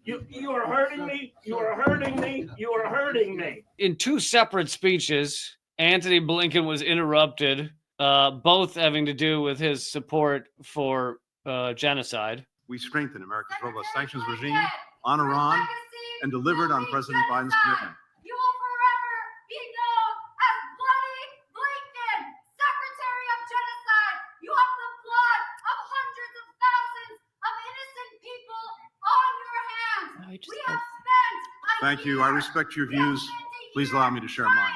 You are hurting me. You are hurting me. You are hurting me. In two separate speeches, Antony Blinken was interrupted, both having to do with his support for genocide. We strengthened America's robust sanctions regime on Iran and delivered on President Biden's commitment. You will forever be known as Bloody Blinken, Secretary of Genocide. You have the blood of hundreds of thousands of innocent people on your hands. We have spent Thank you. I respect your views. Please allow me to share mine.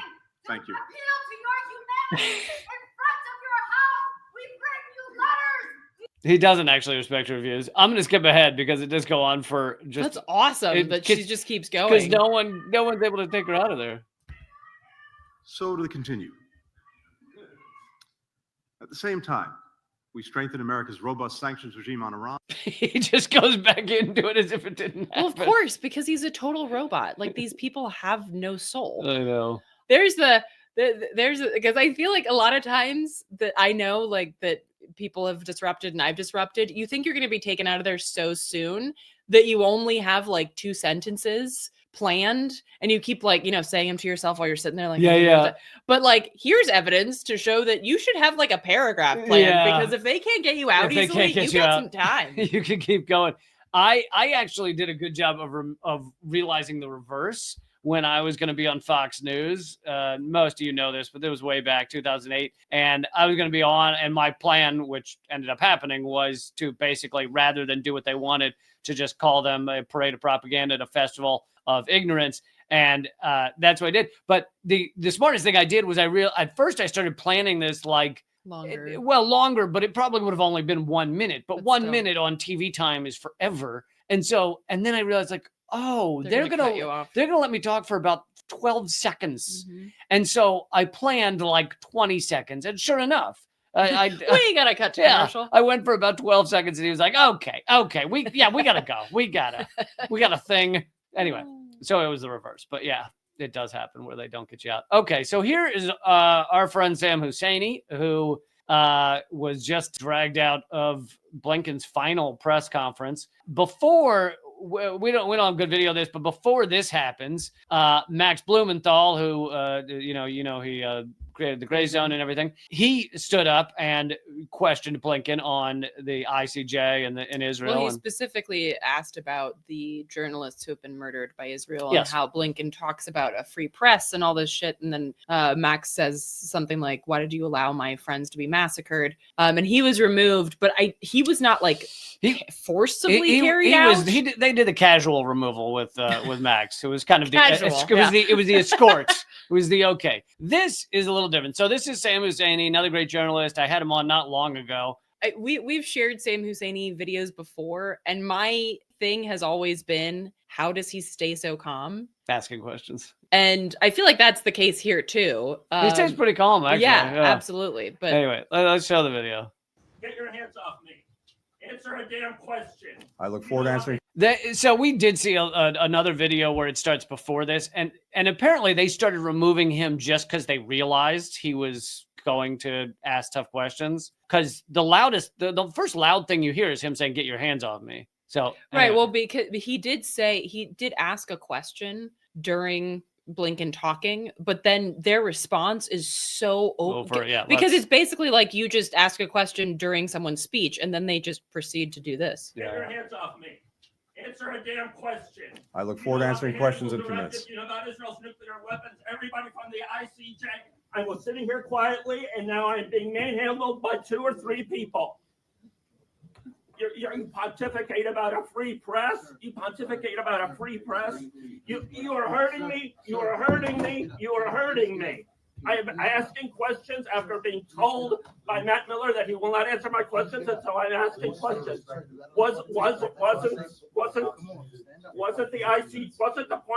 Thank you. Appeal to your humanity in front of your house. We bring you letters. He doesn't actually respect her views. I'm going to skip ahead because it does go on for just... That's awesome, but she just keeps going. Because no one's able to take her out of there. So to continue. At the same time, we strengthened America's robust sanctions regime on Iran. He just goes back into it as if it didn't happen. Well, of course, because he's a total robot. Like, these people have no soul. I know. There's because I feel like a lot of times that I know, like, that people have disrupted and I've disrupted, you think you're going to be taken out of there so soon that you only have like 2 sentences planned and you keep like, saying them to yourself while you're sitting there like, yeah. But like, here's evidence to show that you should have like a paragraph planned because if they can't get you out easily, you got some time. You can keep going. I actually did a good job of realizing the reverse when I was going to be on Fox News. Most of you know this, but it was way back 2008. And I was going to be on, and my plan, which ended up happening, was to basically, rather than do what they wanted, to just call them a parade of propaganda at a festival of ignorance. And that's what I did. But the smartest thing I did was at first I started planning this like longer, but it probably would have only been 1 minute. But 1 minute on TV time is forever. And then I realized like, oh, they're gonna let me talk for about 12 seconds. Mm-hmm. And so I planned like 20 seconds. And sure enough, we gotta cut to commercial. I went for about 12 seconds and he was like, okay, we gotta go. We got a thing. Anyway, so it was the reverse, but yeah, it does happen where they don't get you out. Okay. So here is our friend Sam Husseini, who was just dragged out of Blinken's final press conference. Before we don't have good video of this, but before this happens, Max Blumenthal, who he created the gray zone and everything, he stood up and questioned Blinken on the ICJ and in Israel. Well, he specifically asked about the journalists who have been murdered by Israel and how Blinken talks about a free press and all this shit. And then Max says something like, "Why did you allow my friends to be massacred?" And he was removed, but he was not like forcibly carried out. They did the casual removal with Max. It was kind of casual. It was the escorts. It was the okay. This is a little different. So this is Sam Husseini, another great journalist. I had him on not long ago. We've shared Sam Husseini videos before, and my thing has always been, how does he stay so calm? Asking questions. And I feel like that's the case here too. He stays pretty calm, actually. Yeah, absolutely. But anyway, let's show the video. Get your hands off me. Answer a damn question. I look forward to answering. So we did see another video where it starts before this, and apparently they started removing him just because they realized he was going to ask tough questions. Because the first loud thing you hear is him saying, "Get your hands off me." So right, well, because he did ask a question during Blinken talking, but then their response is so because it's basically like you just ask a question during someone's speech and then they just proceed to do this. Get your hands off me. Answer a damn question. I look forward to answering questions in a few minutes. You know about Israel's nuclear weapons. Everybody from the ICJ. I was sitting here quietly, and now I'm being manhandled by 2 or 3 people. You pontificate about a free press. You pontificate about a free press. You are hurting me. You are hurting me. You are hurting me. I am asking questions after being told by Matt Miller that he will not answer my questions, and so I'm asking questions. Wasn't the point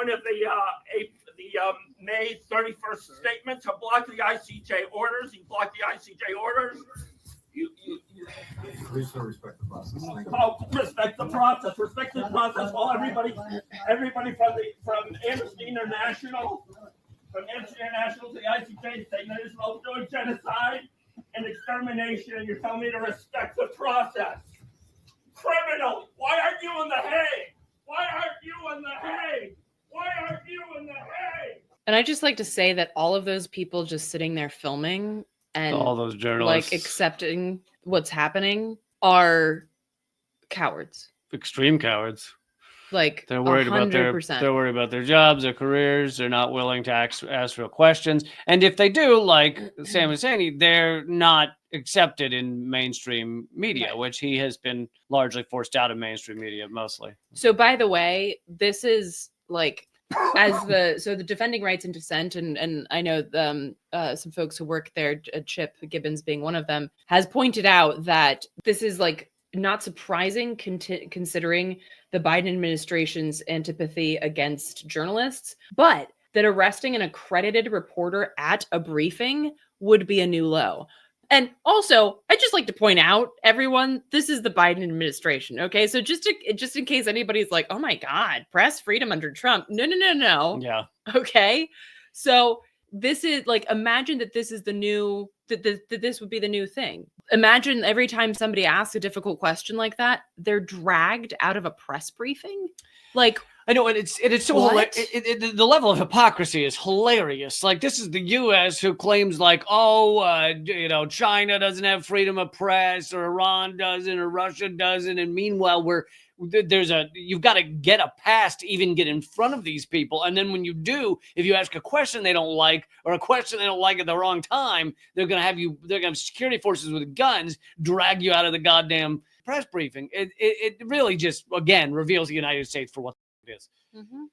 of the May 31st statement to block the ICJ orders? You blocked the ICJ orders. Please still respect the process. Respect the process. Respect the process. Well, everybody from Amnesty International. From Amnesty International to the ICJ saying that Israel's doing genocide and extermination, and you're telling me to respect the process. Criminal, why aren't you in The Hague? Why aren't you And I just like to say that all of those people just sitting there filming and All those journalists, like accepting what's happening are cowards. extreme cowards. Like They're worried 100%. they're worried about their jobs, their careers. They're not willing to ask real questions. And if they do, like Sam was saying, they're not accepted in mainstream media, Right. which he has been largely forced out of mainstream media mostly. So by the way, this is like the defending rights and dissent, and I know some folks who work there, Chip Gibbons being one of them, has pointed out that this is like not surprising considering the Biden administration's antipathy against journalists, but that arresting an accredited reporter at a briefing would be a new low. And also, I'd just like to point out, everyone, this is the Biden administration, okay? So just in case anybody's like, oh my God, press freedom under Trump. No. Yeah. Okay? So this is like, imagine that this is the new, that this would be the new thing. Imagine every time somebody asks a difficult question like that, they're dragged out of a press briefing. Like, I know, and it's so the level of hypocrisy is hilarious. Like, this is the U.S. who claims like, China doesn't have freedom of press, or Iran doesn't, or Russia doesn't, and meanwhile you've got to get a pass to even get in front of these people, and then when you do, if you ask a question they don't like, or a question they don't like at the wrong time, they're gonna have security forces with guns drag you out of the goddamn press briefing. It really just again reveals the United States for what it is. mm-hmm.